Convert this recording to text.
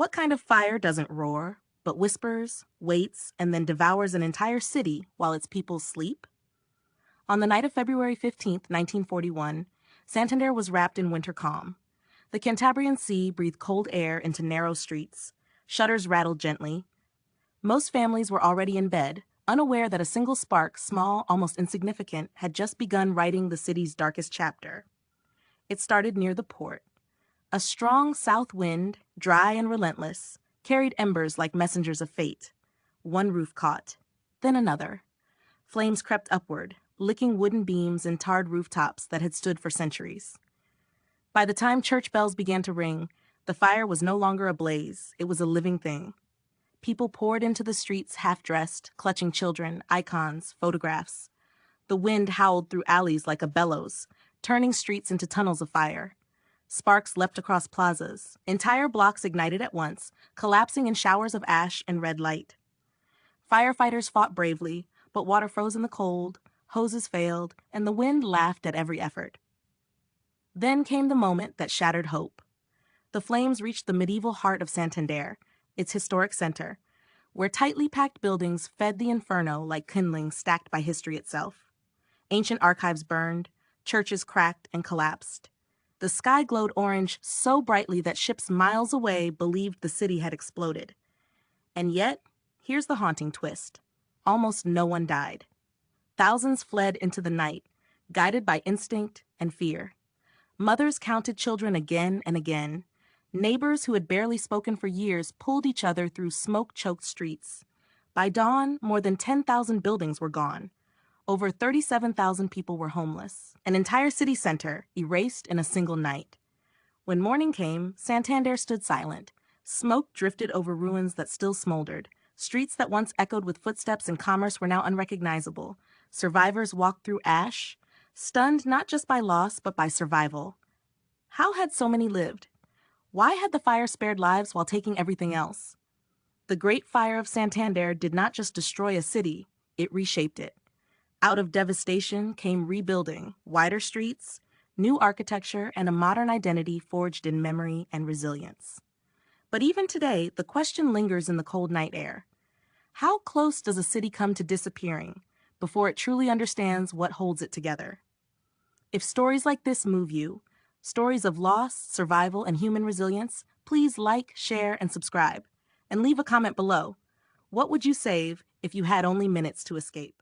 What kind of fire doesn't roar, but whispers, waits, and then devours an entire city while its people sleep? On the night of February 15th, 1941, Santander was wrapped in winter calm. The Cantabrian Sea breathed cold air into narrow streets. Shutters rattled gently. Most families were already in bed, unaware that a single spark, small, almost insignificant, had just begun writing the city's darkest chapter. It started near the port. A strong south wind, dry and relentless, carried embers like messengers of fate. One roof caught, then another. Flames crept upward, licking wooden beams and tarred rooftops that had stood for centuries. By the time church bells began to ring, the fire was no longer a blaze, it was a living thing. People poured into the streets half-dressed, clutching children, icons, photographs. The wind howled through alleys like a bellows, turning streets into tunnels of fire. Sparks leapt across plazas. Entire blocks ignited at once, collapsing in showers of ash and red light. Firefighters fought bravely, but water froze in the cold, hoses failed, and the wind laughed at every effort. Then came the moment that shattered hope. The flames reached the medieval heart of Santander, its historic center, where tightly packed buildings fed the inferno like kindlings stacked by history itself. Ancient archives burned, churches cracked and collapsed. The sky glowed orange so brightly that ships miles away believed the city had exploded. And yet, here's the haunting twist. Almost no one died. Thousands fled into the night, guided by instinct and fear. Mothers counted children again and again. Neighbors who had barely spoken for years pulled each other through smoke-choked streets. By dawn, more than 10,000 buildings were gone. Over 37,000 people were homeless, an entire city center erased in a single night. When morning came, Santander stood silent. Smoke drifted over ruins that still smoldered. Streets that once echoed with footsteps and commerce were now unrecognizable. Survivors walked through ash, stunned not just by loss but by survival. How had so many lived? Why had the fire spared lives while taking everything else? The Great Fire of Santander did not just destroy a city, it reshaped it. Out of devastation came rebuilding, wider streets, new architecture, and a modern identity forged in memory and resilience. But even today, the question lingers in the cold night air. How close does a city come to disappearing before it truly understands what holds it together? If stories like this move you, stories of loss, survival, and human resilience, please like, share, and subscribe. And leave a comment below. What would you save if you had only minutes to escape?